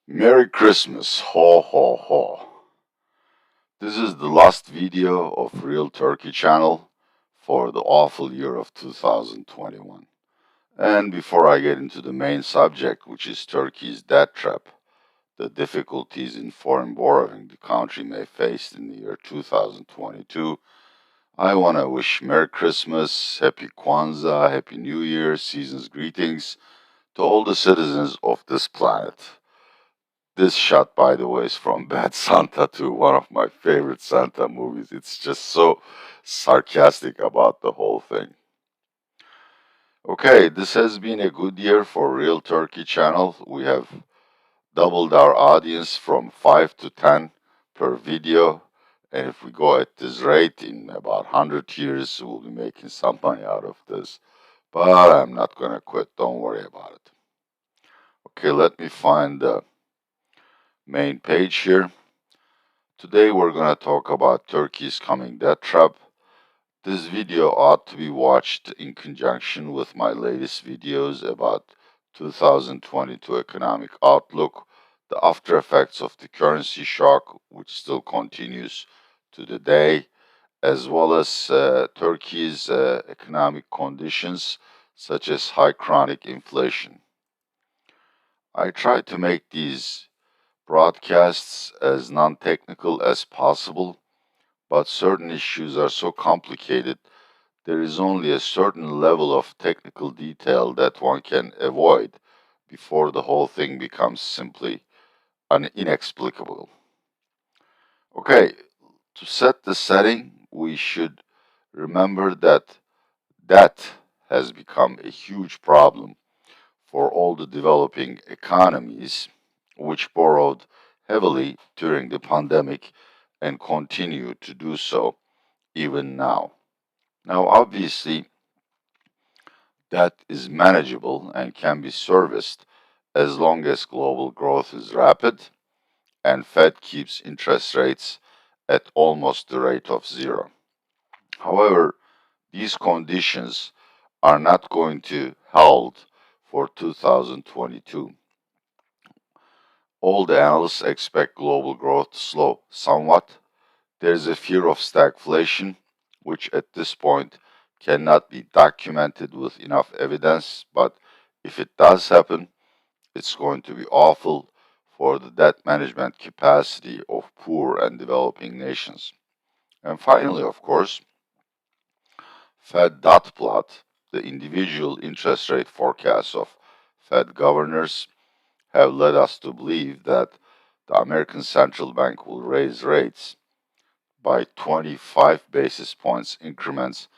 Merry Christmas, ho ho ho. This is the last video of Real Turkey channel for the awful year of 2021. And before I get into the main subject, which is Turkey's debt trap, the difficulties in foreign borrowing the country may face in the year 2022, I want to wish Merry Christmas, Happy Kwanzaa, Happy New Year, season's greetings to all the citizens of this planet. This shot, by the way, is from Bad Santa 2, one of my favorite Santa movies. It's just so sarcastic about the whole thing. Okay, this has been a good year for Real Turkey channel. We have doubled our audience from 5 to 10 per video. And if we go at this rate, in about 100 years, we'll be making some money out of this. But I'm not going to quit. Don't worry about it. Okay, let me find the main page here. Today we're going to talk about Turkey's coming debt trap. This video ought to be watched in conjunction with my latest videos about 2022 economic outlook, the after effects of the currency shock, which still continues to the day, as well as Turkey's economic conditions, such as high chronic inflation. I try to make these broadcasts as non-technical as possible, but certain issues are so complicated, there is only a certain level of technical detail that one can avoid before the whole thing becomes simply inexplicable. Okay, to set the setting, we should remember that debt has become a huge problem for all the developing economies which borrowed heavily during the pandemic and continue to do so even now. Now, obviously, that is manageable and can be serviced as long as global growth is rapid and Fed keeps interest rates at almost the rate of zero. However, these conditions are not going to hold for 2022. All the analysts expect global growth to slow somewhat. There is a fear of stagflation, which at this point cannot be documented with enough evidence, but if it does happen, it's going to be awful for the debt management capacity of poor and developing nations. And finally, of course, Fed dot plot, the individual interest rate forecasts of Fed governors, have led us to believe that the American Central Bank will raise rates by 25 basis points increments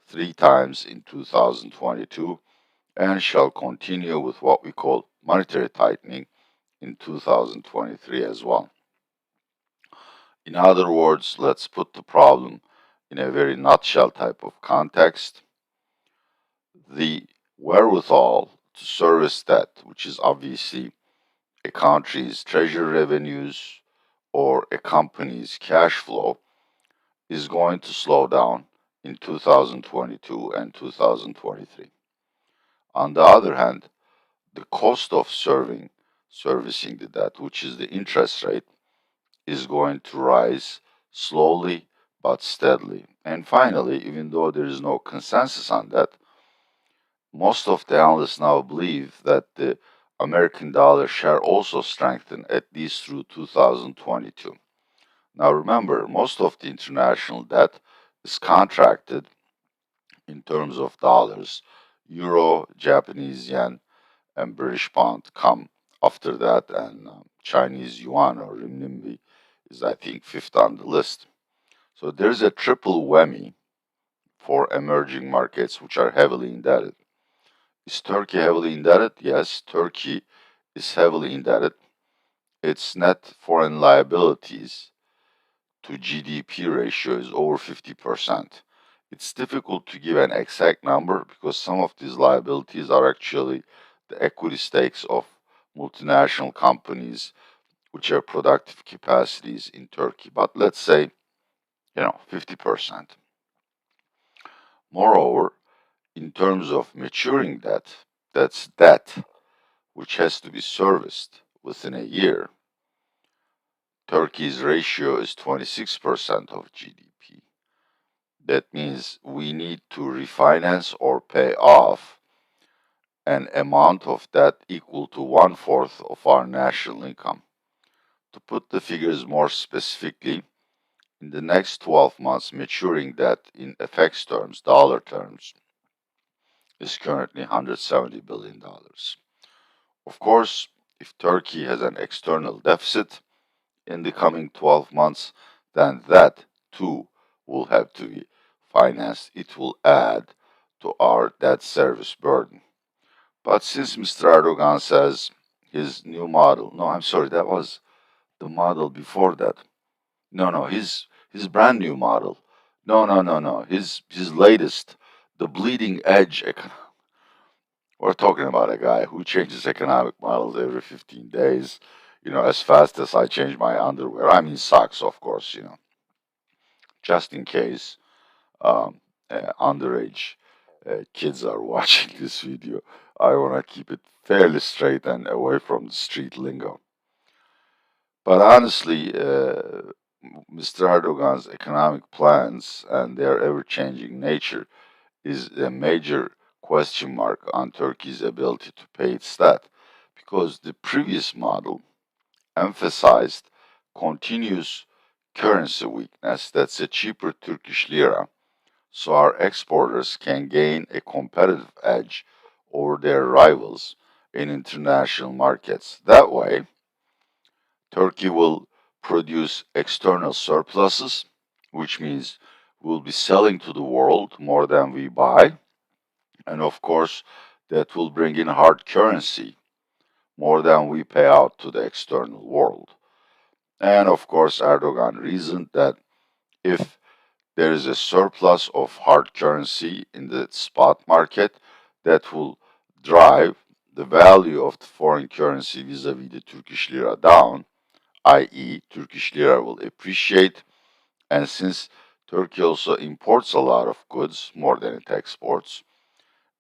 3 times in 2022 and shall continue with what we call monetary tightening in 2023 as well. In other words, let's put the problem in a very nutshell type of context. The wherewithal to service debt, which is obviously a country's treasury revenues or a company's cash flow, is going to slow down in 2022 and 2023. On the other hand, the cost of servicing the debt, which is the interest rate, is going to rise slowly but steadily. And finally, even though there is no consensus on that, most of the analysts now believe that the American dollar shall also strengthen at least through 2022. Now remember, most of the international debt is contracted in terms of dollars. Euro, Japanese yen, and British pound come after that, and Chinese yuan or renminbi is, I think, fifth on the list. So there's a triple whammy for emerging markets which are heavily indebted. Is Turkey heavily indebted? Yes, Turkey is heavily indebted. Its net foreign liabilities to GDP ratio is over 50%. It's difficult to give an exact number because some of these liabilities are actually the equity stakes of multinational companies which have productive capacities in Turkey. But let's say, 50%. Moreover, in terms of maturing debt, that's debt which has to be serviced within a year. Turkey's ratio is 26% of GDP. That means we need to refinance or pay off an amount of debt equal to 1/4 of our national income. To put the figures more specifically, in the next 12 months, maturing debt in FX terms, dollar terms, is currently $170 billion. Of course, if Turkey has an external deficit in the coming 12 months, then that too will have to be financed. It will add to our debt service burden. But since Mr. Erdogan says his new model, no, I'm sorry, that was the model before that. No, his brand new model. No. His latest, the bleeding edge. We're talking about a guy who changes economic models every 15 days. As fast as I change my underwear. I mean socks, of course. Just in case underage kids are watching this video. I want to keep it fairly straight and away from the street lingo. But honestly, Mr. Erdogan's economic plans and their ever changing nature is a major question mark on Turkey's ability to pay its debt because the previous model emphasized continuous currency weakness, that's a cheaper Turkish lira, so our exporters can gain a competitive edge over their rivals in international markets. That way, Turkey will produce external surpluses, which means we'll be selling to the world more than we buy. And of course, that will bring in hard currency, more than we pay out to the external world. And of course, Erdogan reasoned that if there is a surplus of hard currency in the spot market, that will drive the value of the foreign currency vis-a-vis the Turkish lira down, i.e., Turkish lira will appreciate. And since Turkey also imports a lot of goods, more than it exports,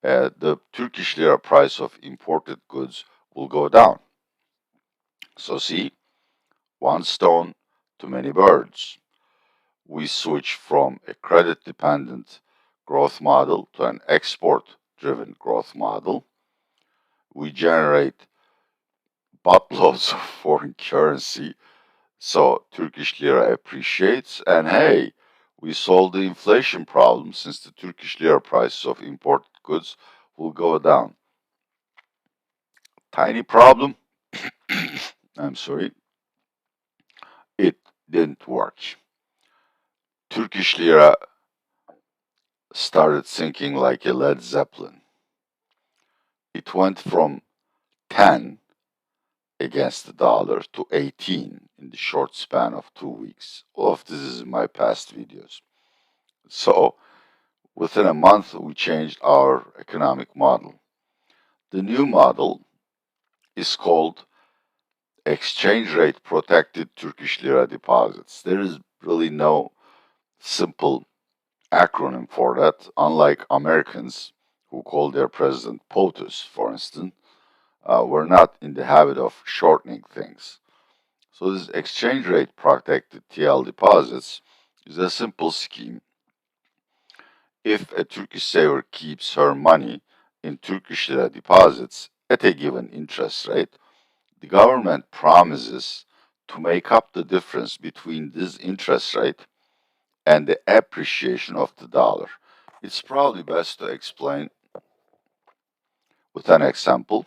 the Turkish lira price of imported goods will go down. So see, one stone, too many birds. We switch from a credit-dependent growth model to an export-driven growth model. We generate buttloads of foreign currency, so Turkish lira appreciates, and hey, we solve the inflation problem since the Turkish lira prices of imported goods will go down. Tiny problem, I'm sorry, it didn't work. Turkish lira started sinking like a Led Zeppelin. It went from 10 against the dollar to 18 in the short span of 2 weeks. All of this is in my past videos. So within a month, we changed our economic model. The new model is called exchange rate protected Turkish lira deposits. There is really no simple acronym for that, unlike Americans who call their president POTUS, for instance. We're not in the habit of shortening things. So this exchange rate protected TL deposits is a simple scheme. If a Turkish saver keeps her money in Turkish lira deposits at a given interest rate, the government promises to make up the difference between this interest rate and the appreciation of the dollar. It's probably best to explain with an example.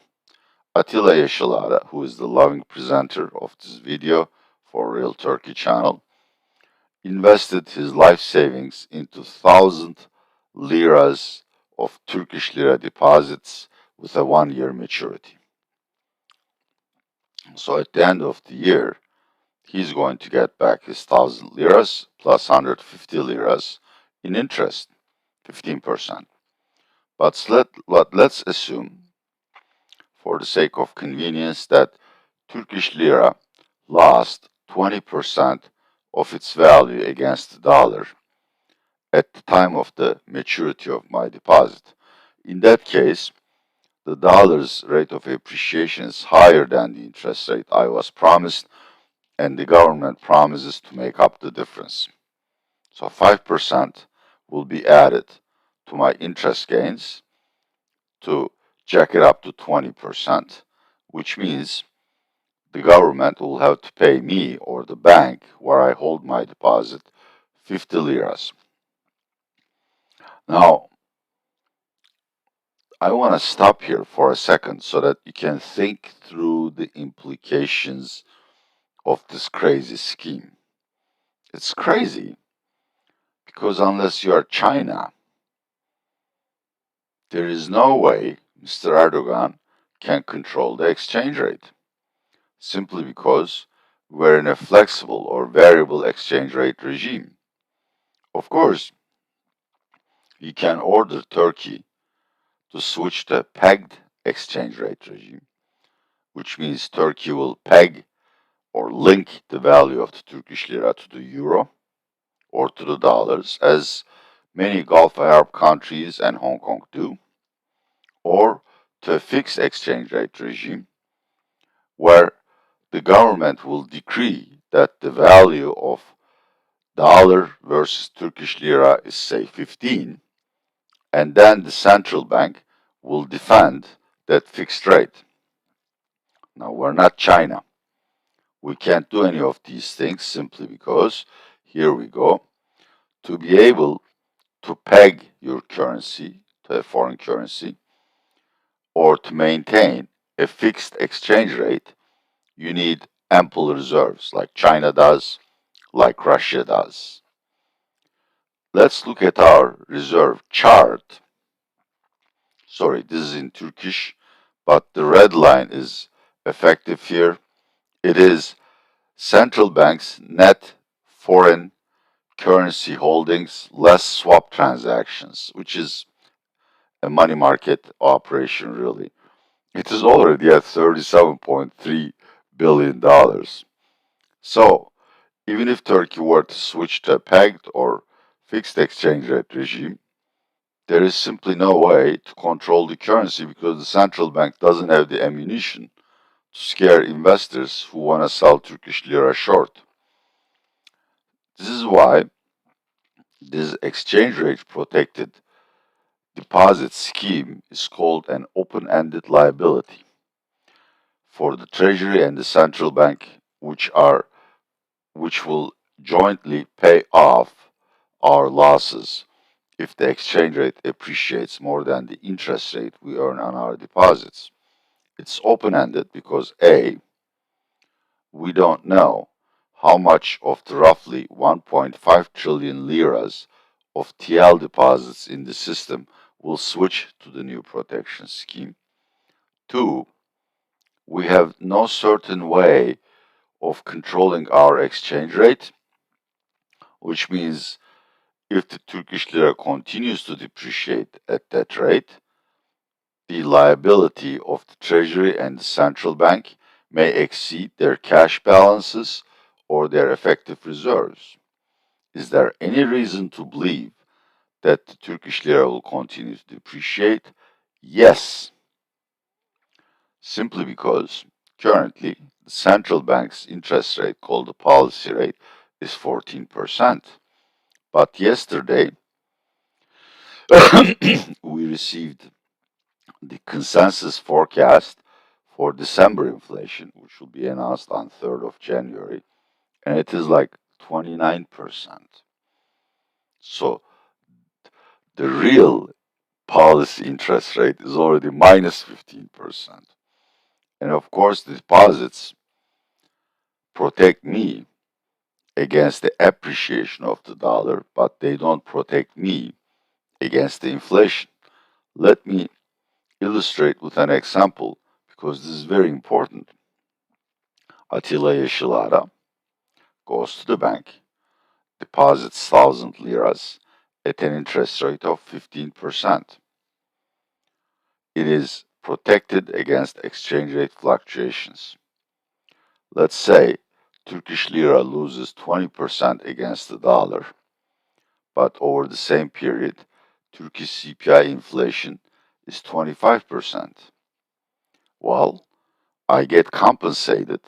Atilla Yeşilada, who is the loving presenter of this video for Real Turkey channel, invested his life savings into 1,000 liras of Turkish lira deposits with a 1 year maturity. So at the end of the year, he's going to get back his 1,000 liras plus 150 liras in interest, 15%. But let's assume, for the sake of convenience, that Turkish lira lost 20% of its value against the dollar at the time of the maturity of my deposit. In that case, the dollar's rate of appreciation is higher than the interest rate I was promised, and the government promises to make up the difference. So 5% will be added to my interest gains to jack it up to 20%, which means the government will have to pay me or the bank where I hold my deposit 50 liras. Now, I want to stop here for a second so that you can think through the implications of this crazy scheme. It's crazy because unless you are China, there is no way Mr. Erdogan can control the exchange rate, simply because we're in a flexible or variable exchange rate regime. Of course, you can order Turkey to switch to a pegged exchange rate regime, which means Turkey will peg or link the value of the Turkish lira to the euro or to the dollars, as many Gulf Arab countries and Hong Kong do, or to a fixed exchange rate regime where the government will decree that the value of dollar versus Turkish lira is, say, 15, and then the central bank will defend that fixed rate. Now, we're not China. We can't do any of these things simply because, here we go, to be able to peg your currency to a foreign currency or to maintain a fixed exchange rate, you need ample reserves like China does, like Russia does. Let's look at our reserve chart. Sorry, this is in Turkish, but the red line is effective here. It is central bank's net foreign currency holdings less swap transactions, which is a money market operation, really. It is already at $37.3 billion. So, even if Turkey were to switch to a pegged or fixed exchange rate regime, there is simply no way to control the currency because the central bank doesn't have the ammunition to scare investors who want to sell Turkish lira short. This is why this exchange rate protected deposit scheme is called an open-ended liability for the Treasury and the Central Bank, which will jointly pay off our losses if the exchange rate appreciates more than the interest rate we earn on our deposits. It's open-ended because A, we don't know how much of the roughly 1.5 trillion liras of TL deposits in the system will switch to the new protection scheme. Two, we have no certain way of controlling our exchange rate, which means if the Turkish lira continues to depreciate at that rate, the liability of the Treasury and the central bank may exceed their cash balances or their effective reserves. Is there any reason to believe that the Turkish lira will continue to depreciate? Yes, simply because currently the central bank's interest rate, called the policy rate, is 14%. But yesterday, we received the consensus forecast for December inflation, which will be announced on 3rd of January, and it is like 29%. So the real policy interest rate is already minus 15%. And of course, the deposits protect me against the appreciation of the dollar, but they don't protect me against the inflation. Let me illustrate with an example because this is very important. Atilla Yeşilada goes to the bank, deposits 1,000 liras at an interest rate of 15%. It is protected against exchange rate fluctuations. Let's say Turkish lira loses 20% against the dollar, but over the same period, Turkish CPI inflation is 25%. Well, I get compensated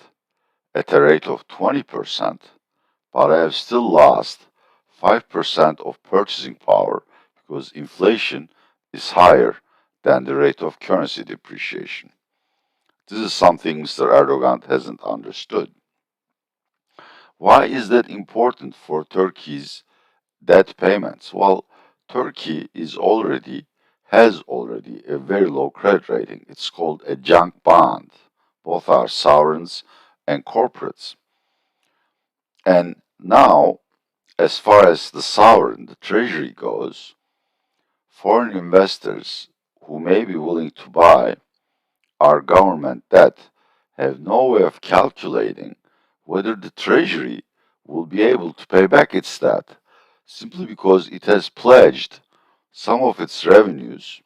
at a rate of 20%, but I have still lost 5% of purchasing power because inflation is higher than the rate of currency depreciation. This is something Mr. Erdogan hasn't understood. Why is that important for Turkey's debt payments? Well, Turkey has already a very low credit rating. It's called a junk bond. Both are sovereigns and corporates. And now, as far as the sovereign, the treasury goes, foreign investors who may be willing to buy our government debt have no way of calculating whether the treasury will be able to pay back its debt simply because it has pledged some of its revenues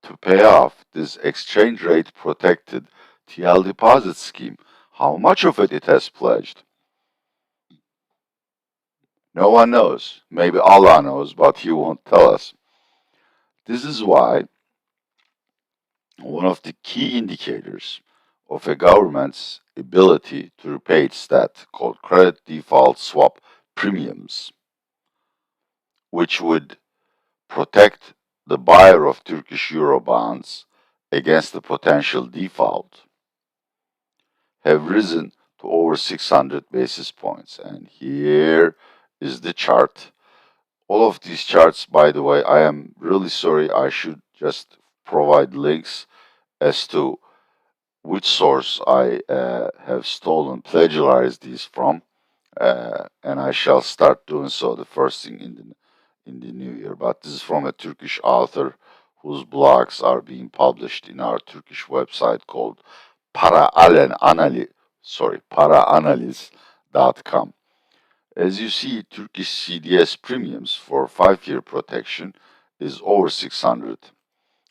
to pay off this exchange rate protected TL deposit scheme. How much of it has pledged? No one knows. Maybe Allah knows, but He won't tell us. This is why one of the key indicators of a government's ability to repay its debt, called credit default swap premiums, which would protect the buyer of Turkish euro bonds against the potential default, have risen to over 600 basis points. And here is the chart. All of these charts, by the way, I am really sorry, I should just provide links as to which source I have stolen, plagiarized these from, and I shall start doing so the first thing in the new year. But this is from a Turkish author whose blogs are being published in our Turkish website called paraanaliz.com. As you see, Turkish CDS premiums for 5-year protection is over 600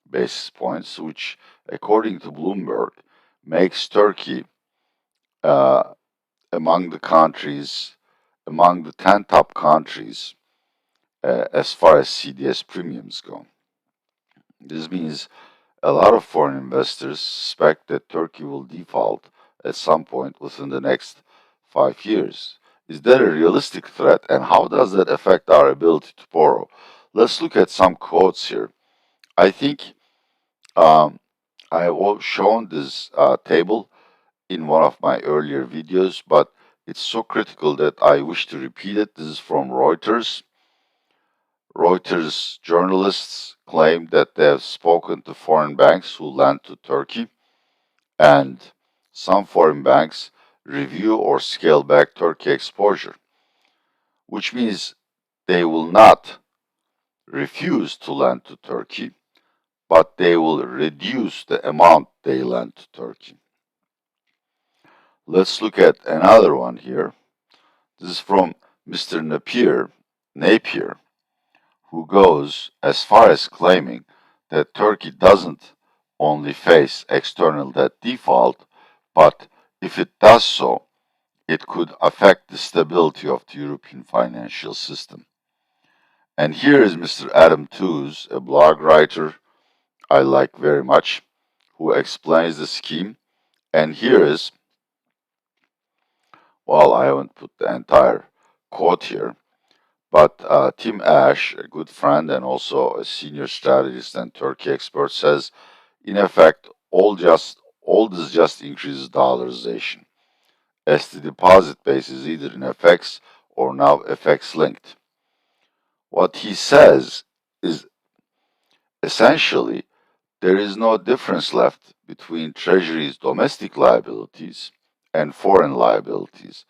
basis points, which, according to Bloomberg, makes Turkey uh, among the countries, among the 10 top countries as far as CDS premiums go. This means a lot of foreign investors suspect that Turkey will default at some point within the next 5 years. Is that a realistic threat, and how does that affect our ability to borrow? Let's look at some quotes here. I think um, I have shown this table in one of my earlier videos, but it's so critical that I wish to repeat it. This is from Reuters. Reuters journalists claim that they have spoken to foreign banks who lend to Turkey, and some foreign banks review or scale back Turkey exposure, which means they will not refuse to lend to Turkey, but they will reduce the amount they lend to Turkey. Let's look at another one here. This is from Mr. Napier, who goes as far as claiming that Turkey doesn't only face external debt default, but if it does so, it could affect the stability of the European financial system. And here is Mr. Adam Tooze, a blog writer I like very much, who explains the scheme. And here is, well, I haven't put the entire quote here, but Tim Ash, a good friend and also a senior strategist and Turkey expert, says, in effect, all this just increases dollarization, as the deposit base is either in FX or now FX linked. What he says is essentially there is no difference left between Treasury's domestic liabilities and foreign liabilities.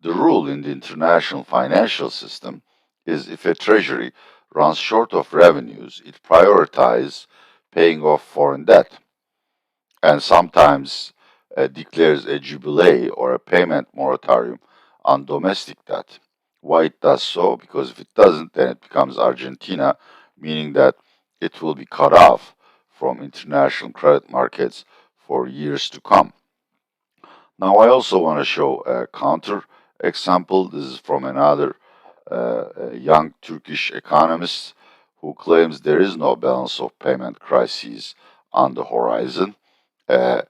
The rule in the international financial system is if a Treasury runs short of revenues, it prioritizes paying off foreign debt and sometimes declares a jubilee or a payment moratorium on domestic debt. Why it does so? Because if it doesn't, then it becomes Argentina, meaning that it will be cut off from international credit markets for years to come. Now, I also want to show a counter example. This is from another young Turkish economist who claims there is no balance of payment crisis on the horizon. Uh,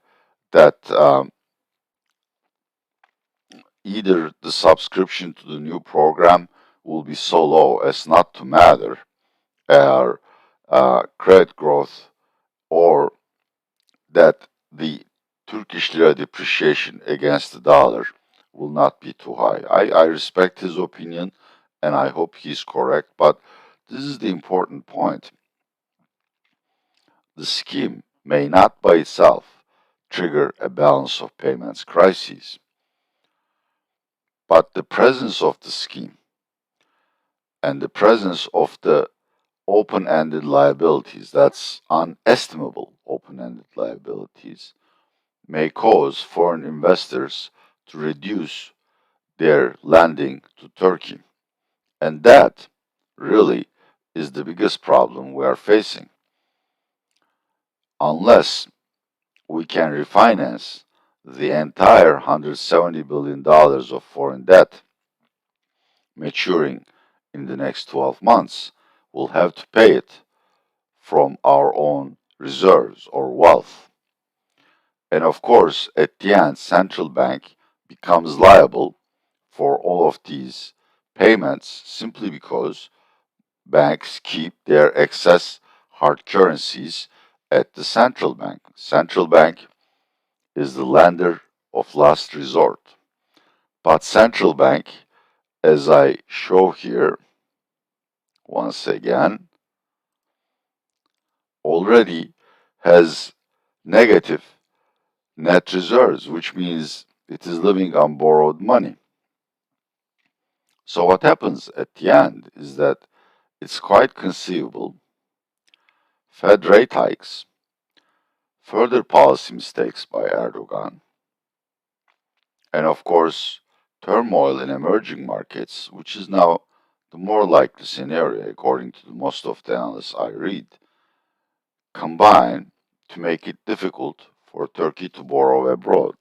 that either the subscription to the new program will be so low as not to matter our credit growth, or that the Turkish lira depreciation against the dollar will not be too high. I respect his opinion and I hope he's correct, but this is the important point. The scheme may not by itself trigger a balance of payments crisis, but the presence of the scheme and the presence of the open-ended liabilities, that's unestimable open-ended liabilities, may cause foreign investors to reduce their lending to Turkey. And that really is the biggest problem we are facing. Unless we can refinance the entire $170 billion of foreign debt maturing in the next 12 months, we'll have to pay it from our own reserves or wealth. And of course, at the end, central bank becomes liable for all of these payments simply because banks keep their excess hard currencies at the central bank. Central bank is the lender of last resort. But central bank, as I show here once again, already has negative net reserves, which means it is living on borrowed money. So what happens at the end is that it's quite conceivable Fed rate hikes, further policy mistakes by Erdogan, and of course turmoil in emerging markets, which is now the more likely scenario according to most of the analysts I read, combine to make it difficult for Turkey to borrow abroad.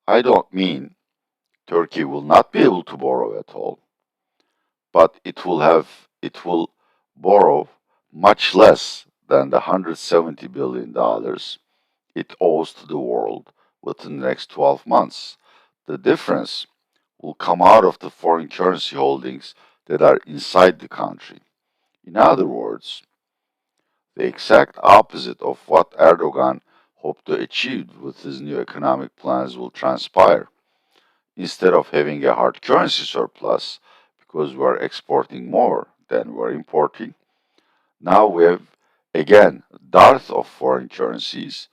I don't mean Turkey will not be able to borrow at all, but it will borrow much less than the $170 billion it owes to the world within the next 12 months. The difference will come out of the foreign currency holdings that are inside the country. In other words, the exact opposite of what Erdogan hoped to achieve with his new economic plans will transpire. Instead of having a hard currency surplus because we are exporting more than we are importing, now we have again dearth of foreign currencies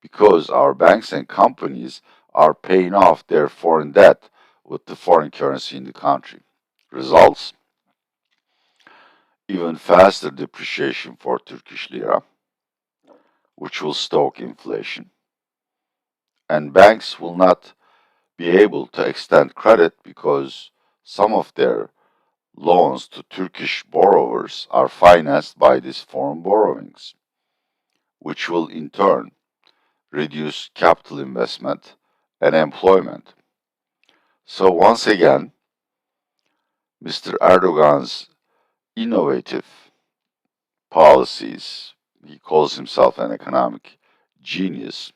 because our banks and companies are paying off their foreign debt with the foreign currency in the country. Results: even faster depreciation for Turkish lira, which will stoke inflation. And banks will not be able to extend credit because some of their loans to Turkish borrowers are financed by these foreign borrowings, which will in turn reduce capital investment and employment. So once again, Mr. Erdogan's innovative policies, he calls himself an economic genius,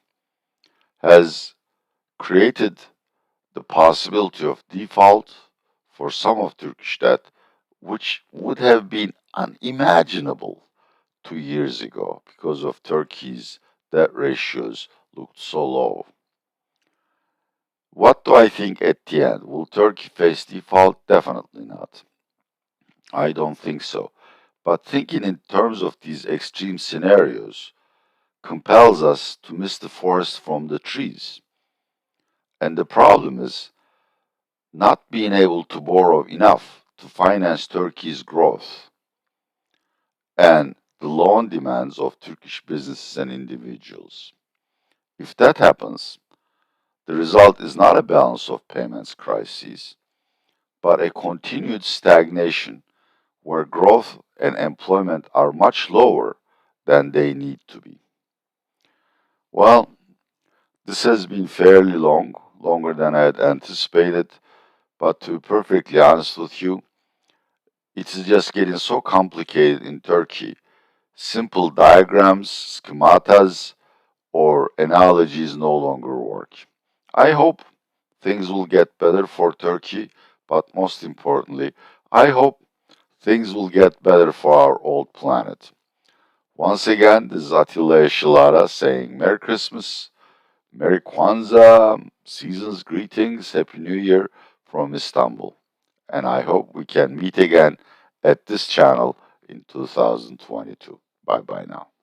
has created the possibility of default for some of Turkish debt, which would have been unimaginable 2 years ago because of Turkey's debt ratios looked so low. What do I think at the end? Will Turkey face default? Definitely not. I don't think so. But thinking in terms of these extreme scenarios compels us to miss the forest from the trees. And the problem is not being able to borrow enough to finance Turkey's growth and the loan demands of Turkish businesses and individuals. If that happens, the result is not a balance of payments crisis, but a continued stagnation where growth and employment are much lower than they need to be. Well, this has been fairly long, longer than I had anticipated, but to be perfectly honest with you, it is just getting so complicated in Turkey. Simple diagrams, schematas, or analogies no longer work. I hope things will get better for Turkey, but most importantly, I hope things will get better for our old planet. Once again, this is Atilla Eşilara saying Merry Christmas, Merry Kwanzaa, season's greetings, Happy New Year from Istanbul. And I hope we can meet again at this channel in 2022. Bye bye now.